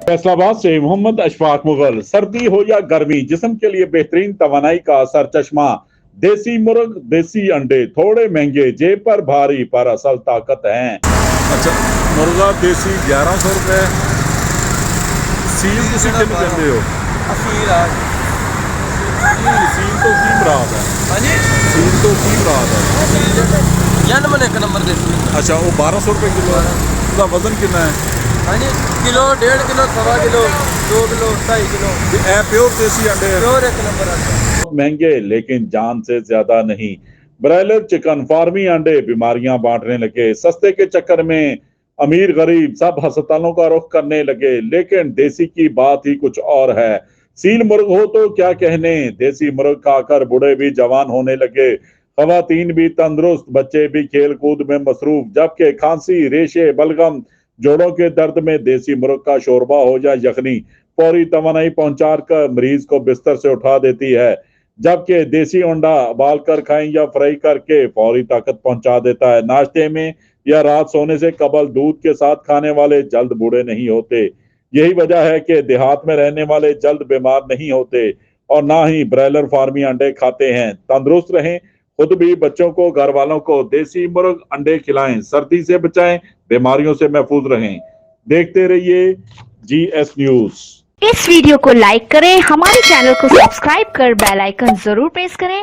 फैसलाबाद से मोहम्मद अशफाक मुगल। सर्दी हो या गर्मी, जिस्म के लिए बेहतरीन तवानाई का सरचश्मा। देसी मुर्ग, देसी अंडे, थोड़े महंगे, जेब पर भारी, पर असल ताकत हैं। अच्छा, मुर्गा देसी 1100 रुपए। सील ਤੁਸੀਂ ਕਿੰਨੇ ਦਿੰਦੇ ਹੋ? ਅਸੀਲ ਆ सील तो की मुराद है? ਹਾਂਜੀ सील तो की मुराद है? ਜਨਮਨ ਇੱਕ ਨੰਬਰ ਦੇ ਸੀ अच्छा, वो 1200 रुपए किलो है। उसका वजन कितना है? ਹਾਂਜੀ ਕਿਲੋ 1.5 किलो सवा किलो 2 किलो 2.5 किलो ये प्योर देसी अंडे हैं। प्योर एक नंबर आता बहुत महंगे लेकिन जान से ज्यादा नहीं। ब्रायलर चिकन, फार्मी अंडे बीमारियां बांटने लगे। सस्ते के चक्कर में अमीर गरीब सब अस्पतालों का रुख करने लगे। लेकिन देसी की बात ही कुछ और है। सील मुर्ग हो तो क्या कहने, देसी मुर्ग खाकर बूढ़े भी जवान होने लगे। खवातीन भी तंदुरुस्त, बच्चे भी खेल कूद में मसरूफ। जबकि खांसी, रेशे, बलगम, जोड़ों के दर्द में देसी मुर्ग का शोरबा हो या यखनी फौरी तवानाई पहुंचा कर मरीज को बिस्तर से उठा देती है। जबकि देसी अंडा उबाल कर खाएं या फ्राई करके फौरी ताकत पहुंचा देता है। नाश्ते में या रात सोने से कबल दूध के साथ खाने वाले जल्द बूढ़े नहीं होते। यही वजह है कि देहात में रहने वाले जल्द बीमार नहीं होते और ना ही ब्रायलर फार्मी अंडे खाते हैं। तंदुरुस्त रहें, खुद भी बच्चों को, घर वालों को देसी मुर्ग अंडे खिलाएं। सर्दी से बचाएं, बीमारियों से महफूज रहें। देखते रहिए GS न्यूज। इस वीडियो को लाइक करें, हमारे चैनल को सब्सक्राइब कर बेल आइकन जरूर प्रेस करें।